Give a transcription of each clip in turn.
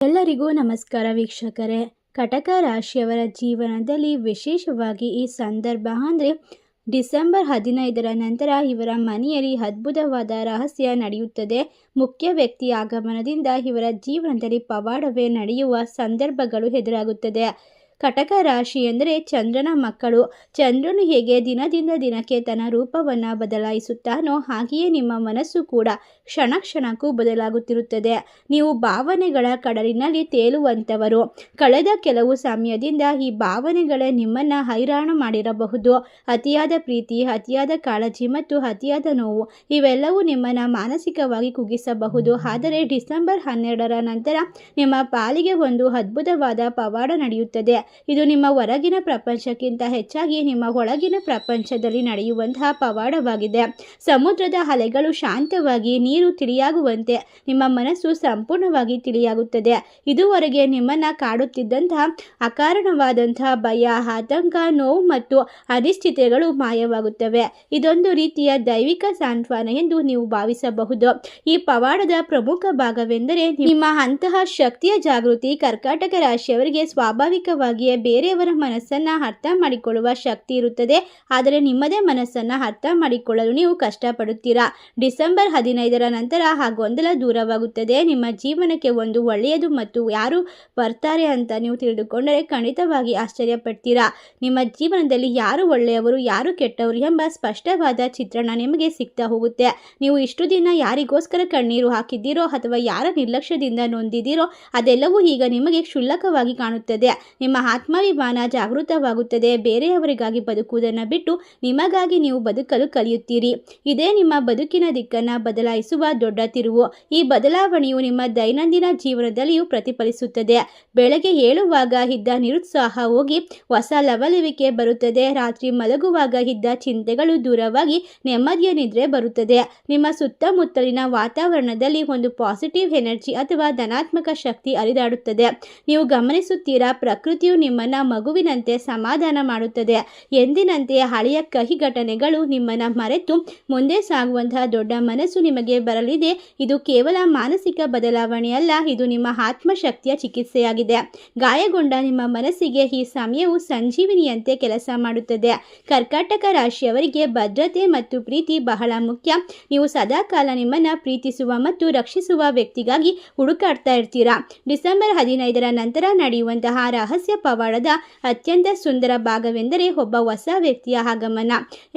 ಎಲ್ಲರಿಗೂ ನಮಸ್ಕಾರ ವೀಕ್ಷಕರೇ. ಕಟಕ ರಾಶಿಯವರ ಜೀವನದಲ್ಲಿ ವಿಶೇಷವಾಗಿ ಈ ಸಂದರ್ಭ ಅಂದರೆ ಡಿಸೆಂಬರ್ 15ರ ನಂತರ ಇವರ ಮನೆಯಲ್ಲಿ ಅದ್ಭುತವಾದ ರಹಸ್ಯ ನಡೆಯುತ್ತದೆ. ಮುಖ್ಯ ವ್ಯಕ್ತಿ ಆಗಮನದಿಂದ ಇವರ ಜೀವನದಲ್ಲಿ ಪವಾಡವೇ ನಡೆಯುವ ಸಂದರ್ಭಗಳು ಎದುರಾಗುತ್ತದೆ. ಕಟಕ ರಾಶಿ ಎಂದರೆ ಚಂದ್ರನ ಮಕ್ಕಳು. ಚಂದ್ರನು ಹೇಗೆ ದಿನದಿಂದ ದಿನಕ್ಕೆ ತನ್ನ ರೂಪವನ್ನು ಬದಲಾಯಿಸುತ್ತಾನೋ ಹಾಗೆಯೇ ನಿಮ್ಮ ಮನಸ್ಸು ಕೂಡ ಕ್ಷಣ ಕ್ಷಣಕ್ಕೂ ಬದಲಾಗುತ್ತಿರುತ್ತದೆ. ನೀವು ಭಾವನೆಗಳ ಕಡಲಿನಲ್ಲಿ ತೇಲುವಂಥವರು. ಕಳೆದ ಕೆಲವು ಸಮಯದಿಂದ ಈ ಭಾವನೆಗಳೇ ನಿಮ್ಮನ್ನು ಹೈರಾಣ ಮಾಡಿರಬಹುದು. ಅತಿಯಾದ ಪ್ರೀತಿ, ಅತಿಯಾದ ಕಾಳಜಿ ಮತ್ತು ಅತಿಯಾದ ನೋವು ಇವೆಲ್ಲವೂ ನಿಮ್ಮನ್ನು ಮಾನಸಿಕವಾಗಿ ಕುಗ್ಗಿಸಬಹುದು. ಆದರೆ ಡಿಸೆಂಬರ್ 12ರ ನಂತರ ನಿಮ್ಮ ಪಾಲಿಗೆ ಒಂದು ಅದ್ಭುತವಾದ ಪವಾಡ ನಡೆಯುತ್ತದೆ. ಇದು ನಿಮ್ಮ ಹೊರಗಿನ ಪ್ರಪಂಚಕ್ಕಿಂತ ಹೆಚ್ಚಾಗಿ ನಿಮ್ಮ ಒಳಗಿನ ಪ್ರಪಂಚದಲ್ಲಿ ನಡೆಯುವಂತಹ ಪವಾಡವಾಗಿದೆ. ಸಮುದ್ರದ ಅಲೆಗಳು ಶಾಂತವಾಗಿ ನೀರು ತಿಳಿಯಾಗುವಂತೆ ನಿಮ್ಮ ಮನಸ್ಸು ಸಂಪೂರ್ಣವಾಗಿ ತಿಳಿಯಾಗುತ್ತದೆ. ಇದುವರೆಗೆ ನಿಮ್ಮನ್ನು ಕಾಡುತ್ತಿದ್ದಂತಹ ಅಕಾರಣವಾದಂತಹ ಭಯ, ಆತಂಕ, ನೋವು ಮತ್ತು ಅನಿಶ್ಚಿತತೆಗಳು ಮಾಯವಾಗುತ್ತವೆ. ಇದೊಂದು ರೀತಿಯ ದೈವಿಕ ಸಾಂತ್ವನ ಎಂದು ನೀವು ಭಾವಿಸಬಹುದು. ಈ ಪವಾಡದ ಪ್ರಮುಖ ಭಾಗವೆಂದರೆ ನಿಮ್ಮ ಅಂತಹ ಶಕ್ತಿಯ ಜಾಗೃತಿ. ಕರ್ಕಾಟಕ ರಾಶಿಯವರಿಗೆ ಸ್ವಾಭಾವಿಕವಾಗಿ ಬೇರೆಯವರ ಮನಸ್ಸನ್ನು ಅರ್ಥ ಮಾಡಿಕೊಳ್ಳುವ ಶಕ್ತಿ ಇರುತ್ತದೆ. ಆದರೆ ನಿಮ್ಮದೇ ಮನಸ್ಸನ್ನು ಅರ್ಥ ಮಾಡಿಕೊಳ್ಳಲು ನೀವು ಕಷ್ಟಪಡುತ್ತೀರಾ. ಡಿಸೆಂಬರ್ 15ರ ನಂತರ ಆ ಗೊಂದಲ ದೂರವಾಗುತ್ತದೆ. ನಿಮ್ಮ ಜೀವನಕ್ಕೆ ಒಂದು ಒಳ್ಳೆಯದು ಮತ್ತು ಯಾರು ಬರ್ತಾರೆ ಅಂತ ನೀವು ತಿಳಿದುಕೊಂಡರೆ ಖಂಡಿತವಾಗಿ ಆಶ್ಚರ್ಯಪಡ್ತೀರಾ. ನಿಮ್ಮ ಜೀವನದಲ್ಲಿ ಯಾರು ಒಳ್ಳೆಯವರು, ಯಾರು ಕೆಟ್ಟವರು ಎಂಬ ಸ್ಪಷ್ಟವಾದ ಚಿತ್ರಣ ನಿಮಗೆ ಸಿಗ್ತಾ ಹೋಗುತ್ತೆ. ನೀವು ಇಷ್ಟು ದಿನ ಯಾರಿಗೋಸ್ಕರ ಕಣ್ಣೀರು ಹಾಕಿದ್ದೀರೋ ಅಥವಾ ಯಾರ ನಿರ್ಲಕ್ಷ್ಯದಿಂದ ನೊಂದಿದ್ದೀರೋ ಅದೆಲ್ಲವೂ ಈಗ ನಿಮಗೆ ಕ್ಷುಲ್ಲಕವಾಗಿ ಕಾಣುತ್ತದೆ. ನಿಮ್ಮ ಆತ್ಮಾಭಿಮಾನ ಜಾಗೃತವಾಗುತ್ತದೆ. ಬೇರೆಯವರಿಗಾಗಿ ಬದುಕುವುದನ್ನು ಬಿಟ್ಟು ನಿಮಗಾಗಿ ನೀವು ಬದುಕಲು ಕಲಿಯುತ್ತೀರಿ. ಇದೇ ನಿಮ್ಮ ಬದುಕಿನ ದಿಕ್ಕನ್ನು ಬದಲಾಯಿಸುವ ದೊಡ್ಡ ತಿರುವು. ಈ ಬದಲಾವಣೆಯು ನಿಮ್ಮ ದೈನಂದಿನ ಜೀವನದಲ್ಲಿಯೂ ಪ್ರತಿಫಲಿಸುತ್ತದೆ. ಬೆಳಗ್ಗೆ ಏಳುವಾಗ ಇದ್ದ ನಿರುತ್ಸಾಹ ಹೋಗಿ ಹೊಸ ಲವಲವಿಕೆ ಬರುತ್ತದೆ. ರಾತ್ರಿ ಮಲಗುವಾಗ ಇದ್ದ ಚಿಂತೆಗಳು ದೂರವಾಗಿ ನೆಮ್ಮದಿಯ ನಿದ್ರೆ ಬರುತ್ತದೆ. ನಿಮ್ಮ ಸುತ್ತಮುತ್ತಲಿನ ವಾತಾವರಣದಲ್ಲಿ ಒಂದು ಪಾಸಿಟಿವ್ ಎನರ್ಜಿ ಅಥವಾ ಧನಾತ್ಮಕ ಶಕ್ತಿ ಹರಿದಾಡುತ್ತದೆ. ನೀವು ಗಮನಿಸುತ್ತೀರಾ, ಪ್ರಕೃತಿಯು ನಿಮ್ಮನ್ನು ಮಗುವಿನಂತೆ ಸಮಾಧಾನ ಮಾಡುತ್ತದೆ. ಎಂದಿನಂತೆ ಹಳೆಯ ಕಹಿ ಘಟನೆಗಳು ನಿಮ್ಮನ್ನು ಮರೆತು ಮುಂದೆ ಸಾಗುವಂತಹ ದೊಡ್ಡ ಮನಸ್ಸು ನಿಮಗೆ ಬರಲಿದೆ. ಇದು ಕೇವಲ ಮಾನಸಿಕ ಬದಲಾವಣೆಯಲ್ಲ, ಇದು ನಿಮ್ಮ ಆತ್ಮಶಕ್ತಿಯ ಚಿಕಿತ್ಸೆಯಾಗಿದೆ. ಗಾಯಗೊಂಡ ನಿಮ್ಮ ಮನಸ್ಸಿಗೆ ಈ ಸಮಯವು ಸಂಜೀವಿನಿಯಂತೆ ಕೆಲಸ ಮಾಡುತ್ತದೆ. ಕರ್ಕಾಟಕ ರಾಶಿಯವರಿಗೆ ಭದ್ರತೆ ಮತ್ತು ಪ್ರೀತಿ ಬಹಳ ಮುಖ್ಯ. ನೀವು ಸದಾಕಾಲ ನಿಮ್ಮನ್ನು ಪ್ರೀತಿಸುವ ಮತ್ತು ರಕ್ಷಿಸುವ ವ್ಯಕ್ತಿಗಾಗಿ ಹುಡುಕಾಡ್ತಾ ಇರ್ತೀರಾ. ಡಿಸೆಂಬರ್ 15ರ ನಂತರ ನಡೆಯುವಂತಹ ರಹಸ್ಯ ಪವಾಡದ ಅತ್ಯಂತ ಸುಂದರ ಭಾಗವೆಂದರೆ ಒಬ್ಬ ಹೊಸ ವ್ಯಕ್ತಿಯ ಆಗಮನ.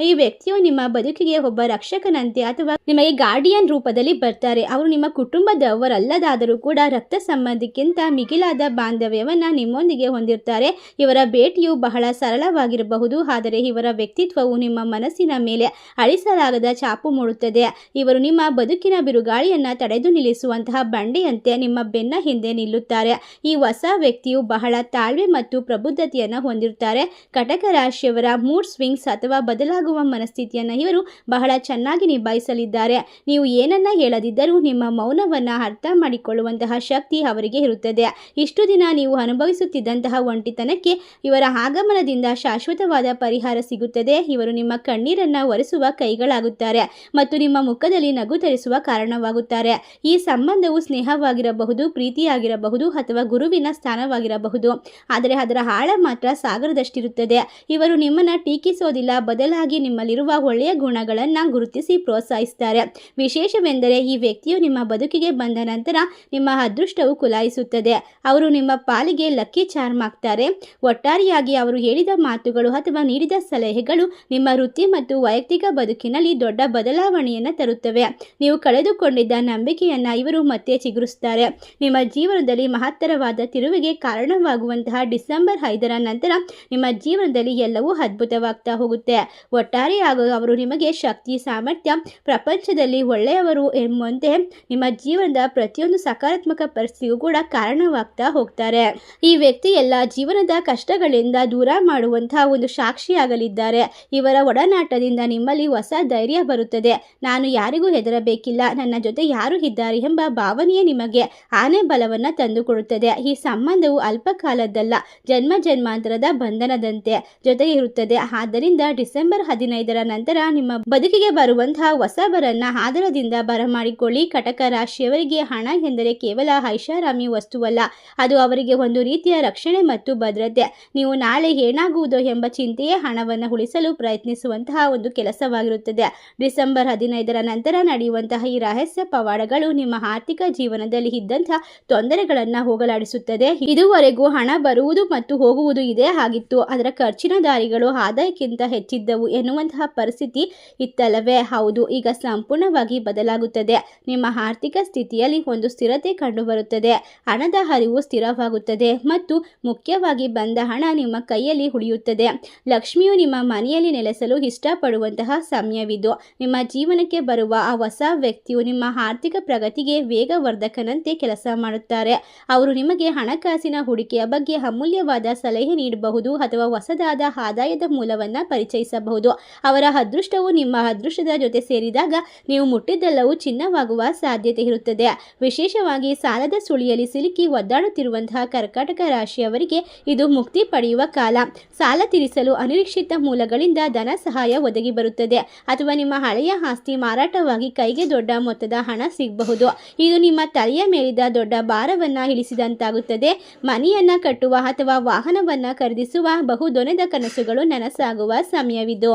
ಈ ವ್ಯಕ್ತಿಯು ನಿಮ್ಮ ಬದುಕಿಗೆ ಒಬ್ಬ ರಕ್ಷಕನಂತೆ ಅಥವಾ ನಿಮಗೆ ಗಾರ್ಡಿಯನ್ ರೂಪದಲ್ಲಿ ಬರ್ತಾರೆ. ಅವರು ನಿಮ್ಮ ಕುಟುಂಬದವರಲ್ಲದಾದರೂ ಕೂಡ ರಕ್ತ ಸಂಬಂಧಕ್ಕಿಂತ ಮಿಗಿಲಾದ ಬಾಂಧವ್ಯವನ್ನು ನಿಮ್ಮೊಂದಿಗೆ ಹೊಂದಿರ್ತಾರೆ. ಇವರ ಭೇಟಿಯು ಬಹಳ ಸರಳವಾಗಿರಬಹುದು, ಆದರೆ ಇವರ ವ್ಯಕ್ತಿತ್ವವು ನಿಮ್ಮ ಮನಸ್ಸಿನ ಮೇಲೆ ಅಳಿಸಲಾಗದ ಛಾಪು ಮೂಡುತ್ತದೆ. ಇವರು ನಿಮ್ಮ ಬದುಕಿನ ಬಿರುಗಾಳಿಯನ್ನು ತಡೆದು ನಿಲ್ಲಿಸುವಂತಹ ಬಂಡೆಯಂತೆ ನಿಮ್ಮ ಬೆನ್ನ ಹಿಂದೆ ನಿಲ್ಲುತ್ತಾರೆ. ಈ ಹೊಸ ವ್ಯಕ್ತಿಯು ಬಹಳ ತಾಳ್ಮೆ ಮತ್ತು ಪ್ರಬುದ್ಧತೆಯನ್ನು ಹೊಂದಿರುತ್ತಾರೆ. ಕಟಕ ರಾಶಿಯವರ ಮೂಡ್ ಸ್ವಿಂಗ್ಸ್ ಅಥವಾ ಬದಲಾಗುವ ಮನಸ್ಥಿತಿಯನ್ನು ಇವರು ಬಹಳ ಚೆನ್ನಾಗಿ ನಿಭಾಯಿಸಲಿದ್ದಾರೆ. ನೀವು ಏನನ್ನ ಹೇಳದಿದ್ದರೂ ನಿಮ್ಮ ಮೌನವನ್ನು ಅರ್ಥ ಮಾಡಿಕೊಳ್ಳುವಂತಹ ಶಕ್ತಿ ಅವರಿಗೆ ಇರುತ್ತದೆ. ಇಷ್ಟು ದಿನ ನೀವು ಅನುಭವಿಸುತ್ತಿದ್ದಂತಹ ಒಂಟಿತನಕ್ಕೆ ಇವರ ಆಗಮನದಿಂದ ಶಾಶ್ವತವಾದ ಪರಿಹಾರ ಸಿಗುತ್ತದೆ. ಇವರು ನಿಮ್ಮ ಕಣ್ಣೀರನ್ನು ಒರೆಸುವ ಕೈಗಳಾಗುತ್ತಾರೆ ಮತ್ತು ನಿಮ್ಮ ಮುಖದಲ್ಲಿ ನಗು ತರಿಸುವ ಕಾರಣವಾಗುತ್ತಾರೆ. ಈ ಸಂಬಂಧವು ಸ್ನೇಹವಾಗಿರಬಹುದು, ಪ್ರೀತಿಯಾಗಿರಬಹುದು ಅಥವಾ ಗುರುವಿನ ಸ್ಥಾನವಾಗಿರಬಹುದು, ಆದರೆ ಅದರ ಆಳ ಮಾತ್ರ ಸಾಗರದಷ್ಟಿರುತ್ತದೆ. ಇವರು ನಿಮ್ಮನ್ನು ಟೀಕಿಸೋದಿಲ್ಲ, ಬದಲಾಗಿ ನಿಮ್ಮಲ್ಲಿರುವ ಒಳ್ಳೆಯ ಗುಣಗಳನ್ನು ಗುರುತಿಸಿ ಪ್ರೋತ್ಸಾಹಿಸುತ್ತಾರೆ. ವಿಶೇಷವೆಂದರೆ ಈ ವ್ಯಕ್ತಿಯು ನಿಮ್ಮ ಬದುಕಿಗೆ ಬಂದ ನಂತರ ನಿಮ್ಮ ಅದೃಷ್ಟವು ಕುಲಾಯಿಸುತ್ತದೆ. ಅವರು ನಿಮ್ಮ ಪಾಲಿಗೆ ಲಕ್ಕಿ ಚಾರ್ಮ್ ಆಗ್ತಾರೆ. ಒಟ್ಟಾರೆಯಾಗಿ ಅವರು ಹೇಳಿದ ಮಾತುಗಳು ಅಥವಾ ನೀಡಿದ ಸಲಹೆಗಳು ನಿಮ್ಮ ವೃತ್ತಿ ಮತ್ತು ವೈಯಕ್ತಿಕ ಬದುಕಿನಲ್ಲಿ ದೊಡ್ಡ ಬದಲಾವಣೆಯನ್ನು ತರುತ್ತವೆ. ನೀವು ಕಳೆದುಕೊಂಡಿದ್ದ ನಂಬಿಕೆಯನ್ನು ಇವರು ಮತ್ತೆ ಚಿಗುರಿಸುತ್ತಾರೆ. ನಿಮ್ಮ ಜೀವನದಲ್ಲಿ ಮಹತ್ತರವಾದ ತಿರುವಿಗೆ ಕಾರಣವಾಗುವಂತಹ ಡಿಸೆಂಬರ್ 5ರ ನಂತರ ನಿಮ್ಮ ಜೀವನದಲ್ಲಿ ಎಲ್ಲವೂ ಅದ್ಭುತವಾಗ್ತಾ ಹೋಗುತ್ತೆ. ಒಟ್ಟಾರೆಯಾಗಿ ಅವರು ನಿಮಗೆ ಶಕ್ತಿ, ಸಾಮರ್ಥ್ಯ, ಪ್ರಪಂಚದಲ್ಲಿ ಒಳ್ಳೆಯವರು ಎಂಬಂತೆ ನಿಮ್ಮ ಜೀವನದ ಪ್ರತಿಯೊಂದು ಸಕಾರಾತ್ಮಕ ಪರಿಸ್ಥಿತಿಗೂ ಕೂಡ ಕಾರಣವಾಗ್ತಾ ಹೋಗ್ತಾರೆ. ಈ ವ್ಯಕ್ತಿ ಎಲ್ಲ ಜೀವನದ ಕಷ್ಟಗಳಿಂದ ದೂರ ಮಾಡುವಂತಹ ಒಂದು ಸಾಕ್ಷಿಯಾಗಲಿದ್ದಾರೆ. ಇವರ ಒಡನಾಟದಿಂದ ನಿಮ್ಮಲ್ಲಿ ಹೊಸ ಧೈರ್ಯ ಬರುತ್ತದೆ. ನಾನು ಯಾರಿಗೂ ಹೆದರಬೇಕಿಲ್ಲ, ನನ್ನ ಜೊತೆ ಯಾರು ಇದ್ದಾರೆ ಎಂಬ ಭಾವನೆಯೇ ನಿಮಗೆ ಆನೆ ಬಲವನ್ನು ತಂದುಕೊಡುತ್ತದೆ. ಈ ಸಂಬಂಧವು ಅಲ್ಪಕಾಲದ್ದಲ್ಲ, ಜನ್ಮ ಜನ್ಮಾಂತರದ ಬಂಧನದಂತೆ ಜೊತೆಗೆ ಇರುತ್ತದೆ. ಆದ್ದರಿಂದ ಡಿಸೆಂಬರ್ 15ರ ನಂತರ ನಿಮ್ಮ ಬದುಕಿಗೆ ಬರುವಂತಹ ಹೊಸಬರನ್ನ ಆದರದಿಂದ ಬರಮಾಡಿಕೊಳ್ಳಿ. ಕಟಕ ರಾಶಿಯವರಿಗೆ ಹಣ ಎಂದರೆ ಕೇವಲ ಐಷಾರಾಮಿ ವಸ್ತುವಲ್ಲ, ಅದು ಅವರಿಗೆ ಒಂದು ರೀತಿಯ ರಕ್ಷಣೆ ಮತ್ತು ಭದ್ರತೆ. ನೀವು ನಾಳೆ ಏನಾಗುವುದೋ ಎಂಬ ಚಿಂತೆಯೇ ಹಣವನ್ನು ಉಳಿಸಲು ಪ್ರಯತ್ನಿಸುವಂತಹ ಒಂದು ಕೆಲಸವಾಗಿರುತ್ತದೆ. ಡಿಸೆಂಬರ್ 15ರ ನಂತರ ನಡೆಯುವಂತಹ ಈ ರಹಸ್ಯ ಪವಾಡಗಳು ನಿಮ್ಮ ಆರ್ಥಿಕ ಜೀವನದಲ್ಲಿ ಇದ್ದಂತಹ ತೊಂದರೆಗಳನ್ನು ಹೋಗಲಾಡಿಸುತ್ತದೆ. ಇದುವರೆಗೂ ಹಣ ಬರುವುದು ಮತ್ತು ಹೋಗುವುದು ಇದೇ ಆಗಿತ್ತು, ಅದರ ಖರ್ಚಿನ ದಾರಿಗಳು ಆದಾಯಕ್ಕಿಂತ ಹೆಚ್ಚಿದ್ದವು ಎನ್ನುವಂತಹ ಪರಿಸ್ಥಿತಿ ಇತ್ತಲ್ಲವೇ? ಹೌದು, ಈಗ ಸಂಪೂರ್ಣವಾಗಿ ಬದಲಾಗುತ್ತದೆ. ನಿಮ್ಮ ಆರ್ಥಿಕ ಸ್ಥಿತಿಯಲ್ಲಿ ಒಂದು ಸ್ಥಿರತೆ ಕಂಡುಬರುತ್ತದೆ. ಹಣದ ಹರಿವು ಸ್ಥಿರವಾಗುತ್ತದೆ ಮತ್ತು ಮುಖ್ಯವಾಗಿ ಬಂದ ಹಣ ನಿಮ್ಮ ಕೈಯಲ್ಲಿ ಉಳಿಯುತ್ತದೆ. ಲಕ್ಷ್ಮಿಯು ನಿಮ್ಮ ಮನೆಯಲ್ಲಿ ನೆಲೆಸಲು ಇಷ್ಟಪಡುವಂತಹ ಸಮಯವಿದು. ನಿಮ್ಮ ಜೀವನಕ್ಕೆ ಬರುವ ಆ ಹೊಸ ವ್ಯಕ್ತಿಯು ನಿಮ್ಮ ಆರ್ಥಿಕ ಪ್ರಗತಿಗೆ ವೇಗವರ್ಧಕನಂತೆ ಕೆಲಸ ಮಾಡುತ್ತಾರೆ. ಅವರು ನಿಮಗೆ ಹಣಕಾಸಿನ ಹೂಡಿಕೆಯ ಬಗ್ಗೆ ಅಮೂಲ್ಯವಾದ ಸಲಹೆ ನೀಡಬಹುದು ಅಥವಾ ಹೊಸದಾದ ಆದಾಯದ ಮೂಲವನ್ನು ಪರಿಚಯಿಸಬಹುದು. ಅವರ ಅದೃಷ್ಟವು ನಿಮ್ಮ ಅದೃಷ್ಟದ ಜೊತೆ ಸೇರಿದಾಗ ನೀವು ಮುಟ್ಟಿದ್ದೆಲ್ಲವೂ ಚಿನ್ನವಾಗುವ ಸಾಧ್ಯತೆ ಇರುತ್ತದೆ. ವಿಶೇಷವಾಗಿ ಸಾಲದ ಸುಳಿಯಲ್ಲಿ ಸಿಲುಕಿ ಒದ್ದಾಡುತ್ತಿರುವಂತಹ ಕರ್ಕಾಟಕ ರಾಶಿಯವರಿಗೆ ಇದು ಮುಕ್ತಿ ಪಡೆಯುವ ಕಾಲ. ಸಾಲ ತೀರಿಸಲು ಅನಿರೀಕ್ಷಿತ ಮೂಲಗಳಿಂದ ಧನ ಸಹಾಯ ಒದಗಿ ಬರುತ್ತದೆ ಅಥವಾ ನಿಮ್ಮ ಹಳೆಯ ಆಸ್ತಿ ಮಾರಾಟವಾಗಿ ಕೈಗೆ ದೊಡ್ಡ ಮೊತ್ತದ ಹಣ ಸಿಗಬಹುದು. ಇದು ನಿಮ್ಮ ತಲೆಯ ಮೇಲಿದ್ದ ದೊಡ್ಡ ಭಾರವನ್ನ ಇಳಿಸಿದಂತಾಗುತ್ತದೆ. ಮನೆಯನ್ನ ಕಟ್ಟುವ ಅಥವಾ ವಾಹನವನ್ನ ಖರೀದಿಸುವ ಬಹುದೊನೆದ ಕನಸುಗಳು ನನಸಾಗುವ ಸಮಯವಿದು.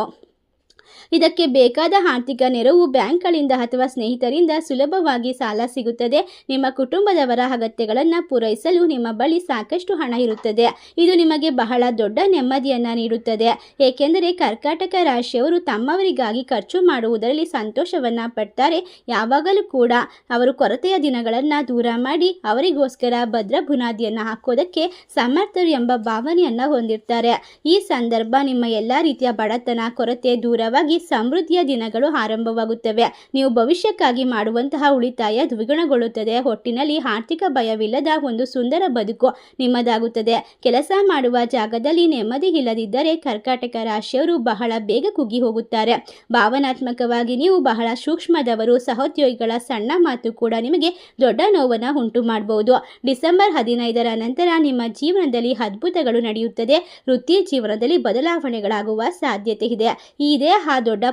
ಇದಕ್ಕೆ ಬೇಕಾದ ಆರ್ಥಿಕ ನೆರವು ಬ್ಯಾಂಕ್ಗಳಿಂದ ಅಥವಾ ಸ್ನೇಹಿತರಿಂದ ಸುಲಭವಾಗಿ ಸಾಲ ಸಿಗುತ್ತದೆ. ನಿಮ್ಮ ಕುಟುಂಬದವರ ಅಗತ್ಯಗಳನ್ನು ಪೂರೈಸಲು ನಿಮ್ಮ ಬಳಿ ಸಾಕಷ್ಟು ಹಣ ಇರುತ್ತದೆ. ಇದು ನಿಮಗೆ ಬಹಳ ದೊಡ್ಡ ನೆಮ್ಮದಿಯನ್ನು ನೀಡುತ್ತದೆ, ಏಕೆಂದರೆ ಕರ್ಕಾಟಕ ರಾಶಿಯವರು ತಮ್ಮವರಿಗಾಗಿ ಖರ್ಚು ಮಾಡುವುದರಲ್ಲಿ ಸಂತೋಷವನ್ನು ಪಡ್ತಾರೆ. ಯಾವಾಗಲೂ ಕೂಡ ಅವರು ಕೊರತೆಯ ದಿನಗಳನ್ನು ದೂರ ಮಾಡಿ ಅವರಿಗೋಸ್ಕರ ಭದ್ರ ಬುನಾದಿಯನ್ನು ಹಾಕೋದಕ್ಕೆ ಸಮರ್ಥರು ಎಂಬ ಭಾವನೆಯನ್ನು ಹೊಂದಿರ್ತಾರೆ. ಈ ಸಂದರ್ಭ ನಿಮ್ಮ ಎಲ್ಲ ರೀತಿಯ ಬಡತನ, ಕೊರತೆ ದೂರವಾಗಿ ಸಮೃದ್ಧಿಯ ದಿನಗಳು ಆರಂಭವಾಗುತ್ತವೆ. ನೀವು ಭವಿಷ್ಯಕ್ಕಾಗಿ ಮಾಡುವಂತಹ ಉಳಿತಾಯ ದ್ವಿಗುಣಗೊಳ್ಳುತ್ತದೆ. ಒಟ್ಟಿನಲ್ಲಿ ಆರ್ಥಿಕ ಭಯವಿಲ್ಲದ ಒಂದು ಸುಂದರ ಬದುಕು ನಿಮ್ಮದಾಗುತ್ತದೆ. ಕೆಲಸ ಮಾಡುವ ಜಾಗದಲ್ಲಿ ನೆಮ್ಮದಿ ಇಲ್ಲದಿದ್ದರೆ ಕರ್ಕಾಟಕ ರಾಶಿಯವರು ಬಹಳ ಬೇಗ ಕುಗ್ಗಿ ಹೋಗುತ್ತಾರೆ. ಭಾವನಾತ್ಮಕವಾಗಿ ನೀವು ಬಹಳ ಸೂಕ್ಷ್ಮದವರು. ಸಹೋದ್ಯೋಗಿಗಳ ಸಣ್ಣ ಮಾತು ಕೂಡ ನಿಮಗೆ ದೊಡ್ಡ ನೋವನ್ನು ಉಂಟು ಮಾಡಬಹುದು. ಡಿಸೆಂಬರ್ 15ರ ನಂತರ ನಿಮ್ಮ ಜೀವನದಲ್ಲಿ ಅದ್ಭುತಗಳು ನಡೆಯುತ್ತದೆ. ವೃತ್ತಿ ಜೀವನದಲ್ಲಿ ಬದಲಾವಣೆಗಳಾಗುವ ಸಾಧ್ಯತೆ ಇದೆ. ಇದೇ ಆ ದೊಡ್ಡ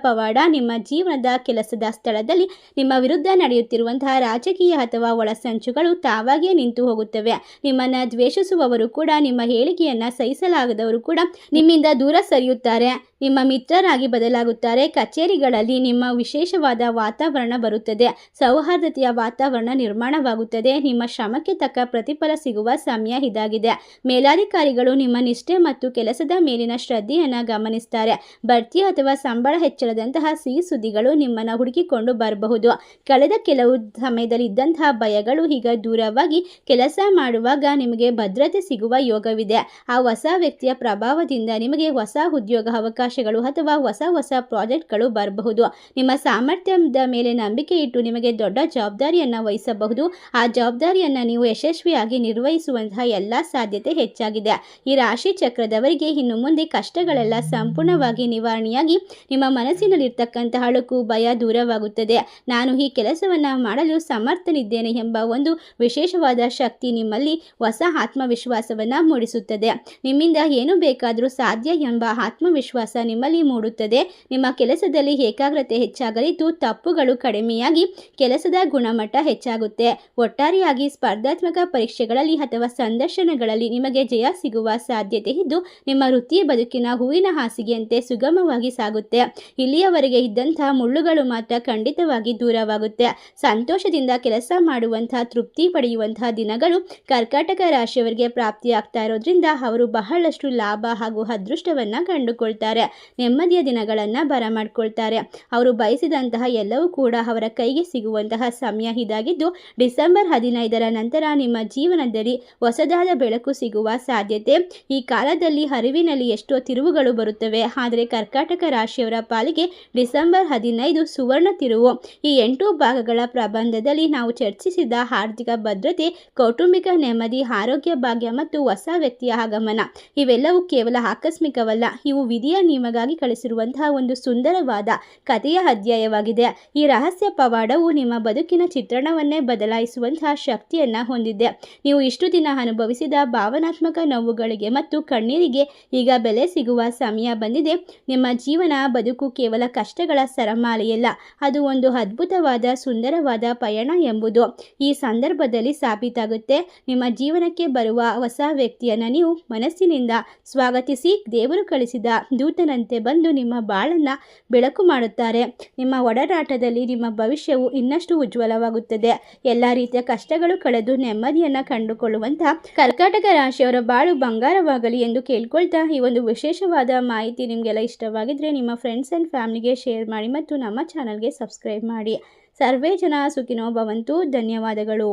ಪವಾಡ. ನಿಮ್ಮ ಜೀವನದ ಕೆಲಸದ ಸ್ಥಳದಲ್ಲಿ ನಿಮ್ಮ ವಿರುದ್ಧ ನಡೆಯುತ್ತಿರುವಂತಹ ರಾಜಕೀಯ ಅಥವಾ ಒಳಸಂಚುಗಳು ತಾವಾಗಿಯೇ ನಿಂತು ಹೋಗುತ್ತವೆ. ನಿಮ್ಮನ್ನು ದ್ವೇಷಿಸುವವರು ಕೂಡ, ನಿಮ್ಮ ಹೇಳಿಕೆಯನ್ನು ಸಹಿಸಲಾಗದವರು ಕೂಡ ನಿಮ್ಮಿಂದ ದೂರ ಸರಿಯುತ್ತಾರೆ, ನಿಮ್ಮ ಮಿತ್ರರಾಗಿ ಬದಲಾಗುತ್ತಾರೆ. ಕಚೇರಿಗಳಲ್ಲಿ ನಿಮ್ಮ ವಿಶೇಷವಾದ ವಾತಾವರಣ ಬರುತ್ತದೆ. ಸೌಹಾರ್ದತೆಯ ವಾತಾವರಣ ನಿರ್ಮಾಣವಾಗುತ್ತದೆ. ನಿಮ್ಮ ಶ್ರಮಕ್ಕೆ ತಕ್ಕ ಪ್ರತಿಫಲ ಸಿಗುವ ಸಮಯ ಇದಾಗಿದೆ. ಮೇಲಾಧಿಕಾರಿಗಳು ನಿಮ್ಮ ನಿಷ್ಠೆ ಮತ್ತು ಕೆಲಸದ ಮೇಲಿನ ಶ್ರದ್ಧೆಯನ್ನು ಗಮನಿಸ್ತಾರೆ. ಬಡ್ತಿ ಅಥವಾ ಸಂಬಳ ಹೆಚ್ಚಳದಂತಹ ಸಿಹಿ ಸುದ್ದಿಗಳು ನಿಮ್ಮನ್ನು ಹುಡುಕಿಕೊಂಡು ಬರಬಹುದು. ಕಳೆದ ಕೆಲವು ಸಮಯದಲ್ಲಿ ಇದ್ದಂತಹ ಭಯಗಳು ಈಗ ದೂರವಾಗಿ ಕೆಲಸ ಮಾಡುವಾಗ ನಿಮಗೆ ಭದ್ರತೆ ಸಿಗುವ ಯೋಗವಿದೆ. ಆ ಹೊಸ ವ್ಯಕ್ತಿಯ ಪ್ರಭಾವದಿಂದ ನಿಮಗೆ ಹೊಸ ಉದ್ಯೋಗ ಅವಕಾಶಗಳು ಅಥವಾ ಹೊಸ ಪ್ರಾಜೆಕ್ಟ್ಗಳು ಬರಬಹುದು. ನಿಮ್ಮ ಸಾಮರ್ಥ್ಯದ ಮೇಲೆ ನಂಬಿಕೆ ಇಟ್ಟು ನಿಮಗೆ ದೊಡ್ಡ ಜವಾಬ್ದಾರಿಯನ್ನು ವಹಿಸಬಹುದು. ಆ ಜವಾಬ್ದಾರಿಯನ್ನು ನೀವು ಯಶಸ್ವಿಯಾಗಿ ನಿರ್ವಹಿಸುವಂತಹ ಎಲ್ಲ ಸಾಧ್ಯತೆ ಹೆಚ್ಚಾಗಿದೆ. ಈ ರಾಶಿ ಚಕ್ರದವರಿಗೆ ಇನ್ನು ಮುಂದೆ ಕಷ್ಟಗಳೆಲ್ಲ ಸಂಪೂರ್ಣವಾಗಿ ನಿವಾರಣೆಯಾಗಿ ನಿಮ್ಮ ಮನಸ್ಸಿನಲ್ಲಿರ್ತಕ್ಕಂತಹ ಅಳುಕು, ಭಯ ದೂರವಾಗುತ್ತದೆ. ನಾನು ಈ ಕೆಲಸವನ್ನು ಮಾಡಲು ಸಮರ್ಥನಿದ್ದೇನೆ ಎಂಬ ಒಂದು ವಿಶೇಷವಾದ ಶಕ್ತಿ ನಿಮ್ಮಲ್ಲಿ ಹೊಸ ಆತ್ಮವಿಶ್ವಾಸವನ್ನು ಮೂಡಿಸುತ್ತದೆ. ನಿಮ್ಮಿಂದ ಏನು ಬೇಕಾದರೂ ಸಾಧ್ಯ ಎಂಬ ಆತ್ಮವಿಶ್ವಾಸ ನಿಮ್ಮಲ್ಲಿ ಮೂಡುತ್ತದೆ. ನಿಮ್ಮ ಕೆಲಸದಲ್ಲಿ ಏಕಾಗ್ರತೆ ಹೆಚ್ಚಾಗಲಿದ್ದು ತಪ್ಪುಗಳು ಕಡಿಮೆಯಾಗಿ ಕೆಲಸದ ಗುಣಮಟ್ಟ ಹೆಚ್ಚಾಗುತ್ತೆ. ಒಟ್ಟಾರೆಯಾಗಿ ಸ್ಪರ್ಧಾತ್ಮಕ ಪರೀಕ್ಷೆಗಳಲ್ಲಿ ಅಥವಾ ಸಂದರ್ಶನಗಳಲ್ಲಿ ನಿಮಗೆ ಜಯ ಸಿಗುವ ಸಾಧ್ಯತೆ ಇದ್ದು ನಿಮ್ಮ ವೃತ್ತಿ ಬದುಕಿನ ಹೂವಿನ ಹಾಸಿಗೆಯಂತೆ ಸುಗಮವಾಗಿ ಸಾಗುತ್ತೆ. ಇಲ್ಲಿಯವರೆಗೆ ಇದ್ದಂತಹ ಮುಳ್ಳುಗಳು ಮಾತ್ರ ಖಂಡಿತವಾಗಿ ದೂರವಾಗುತ್ತೆ. ಸಂತೋಷದಿಂದ ಕೆಲಸ ಮಾಡುವಂತಹ, ತೃಪ್ತಿ ಪಡೆಯುವಂತಹ ದಿನಗಳು ಕರ್ಕಾಟಕ ರಾಶಿಯವರಿಗೆ ಪ್ರಾಪ್ತಿಯಾಗ್ತಾ ಇರೋದ್ರಿಂದ ಅವರು ಬಹಳಷ್ಟು ಲಾಭ ಹಾಗೂ ಅದೃಷ್ಟವನ್ನು ಕಂಡುಕೊಳ್ತಾರೆ. ನೆಮ್ಮದಿಯ ದಿನಗಳನ್ನು ಬರಮಾಡ್ಕೊಳ್ತಾರೆ. ಅವರು ಬಯಸಿದಂತಹ ಎಲ್ಲವೂ ಕೂಡ ಅವರ ಕೈಗೆ ಸಿಗುವಂತಹ ಸಮಯ ಇದಾಗಿದ್ದು ಡಿಸೆಂಬರ್ 15ರ ನಂತರ ನಿಮ್ಮ ಜೀವನದಲ್ಲಿ ಹೊಸದಾದ ಬೆಳಕು ಸಿಗುವ ಸಾಧ್ಯತೆ. ಈ ಕಾಲದಲ್ಲಿ ಹರಿವಿನಲ್ಲಿ ಎಷ್ಟೋ ತಿರುವುಗಳು ಬರುತ್ತವೆ. ಆದರೆ ಕರ್ಕಾಟಕ ರಾಶಿಯವರ ಪಾಲಿಗೆ ಡಿಸೆಂಬರ್ 15 ಸುವರ್ಣ ತಿರುವು. ಈ 8 ಭಾಗಗಳ ಪ್ರಬಂಧದಲ್ಲಿ ನಾವು ಚರ್ಚಿಸಿದ ಆರ್ಥಿಕ ಭದ್ರತೆ, ಕೌಟುಂಬಿಕ ನೆಮ್ಮದಿ, ಆರೋಗ್ಯ ಭಾಗ್ಯ ಮತ್ತು ಹೊಸ ವ್ಯಕ್ತಿಯ ಆಗಮನ ಇವೆಲ್ಲವೂ ಕೇವಲ ಆಕಸ್ಮಿಕವಲ್ಲ. ಇವು ವಿಧಿಯ ನಿಮಗಾಗಿ ಕಳಿಸಿರುವಂತಹ ಒಂದು ಸುಂದರವಾದ ಕಥೆಯ ಅಧ್ಯಾಯವಾಗಿದೆ. ಈ ರಹಸ್ಯ ಪವಾಡವು ನಿಮ್ಮ ಬದುಕಿನ ಚಿತ್ರಣವನ್ನೇ ಬದಲಾಯಿಸುವಂತಹ ಶಕ್ತಿಯನ್ನು ಹೊಂದಿದೆ. ನೀವು ಇಷ್ಟು ದಿನ ಅನುಭವಿಸಿದ ಭಾವನಾತ್ಮಕ ನೋವುಗಳಿಗೆ ಮತ್ತು ಕಣ್ಣೀರಿಗೆ ಈಗ ಬೆಲೆ ಸಿಗುವ ಸಮಯ ಬಂದಿದೆ. ನಿಮ್ಮ ಜೀವನ ಬದುಕು ಕೇವಲ ಕಷ್ಟಗಳ ಸರಮಾಲೆಯಲ್ಲ, ಅದು ಒಂದು ಅದ್ಭುತವಾದ ಸುಂದರವಾದ ಪಯಣ ಎಂಬುದು ಈ ಸಂದರ್ಭದಲ್ಲಿ ಸಾಬೀತಾಗುತ್ತೆ. ನಿಮ್ಮ ಜೀವನಕ್ಕೆ ಬರುವ ಹೊಸ ವ್ಯಕ್ತಿಯನ್ನು ನೀವು ಮನಸ್ಸಿನಿಂದ ಸ್ವಾಗತಿಸಿ, ದೇವರು ಕಳಿಸಿದ ದೂತನಂತೆ ಬಂದು ನಿಮ್ಮ ಬಾಳನ್ನು ಬೆಳಕು ಮಾಡುತ್ತಾರೆ. ನಿಮ್ಮ ಒಡನಾಟದಲ್ಲಿ ನಿಮ್ಮ ಭವಿಷ್ಯವು ಇನ್ನಷ್ಟು ಉಜ್ವಲವಾಗುತ್ತದೆ. ಎಲ್ಲ ರೀತಿಯ ಕಷ್ಟಗಳು ಕಳೆದು ನೆಮ್ಮದಿಯನ್ನು ಕಂಡುಕೊಳ್ಳುವಂತಹ ಕರ್ಕಾಟಕ ರಾಶಿಯವರ ಬಾಳು ಬಂಗಾರವಾಗಲಿ ಎಂದು ಕೇಳ್ಕೊಳ್ತಾ, ಈ ಒಂದು ವಿಶೇಷವಾದ ಮಾಹಿತಿ ನಿಮಗೆಲ್ಲ ಇಷ್ಟವಾಗಿದ್ದರೆ ನಿಮ್ಮ ಫ್ರೆಂಡ್ಸ್ ಆ್ಯಂಡ್ ಫ್ಯಾಮಿಲಿಗೆ ಶೇರ್ ಮಾಡಿ ಮತ್ತು ನಮ್ಮ ಚಾನಲ್ಗೆ ಸಬ್ಸ್ಕ್ರೈಬ್ ಮಾಡಿ. ಸರ್ವೇ ಜನ ಸುಖಿನೋ ಭವಂತು. ಧನ್ಯವಾದಗಳು.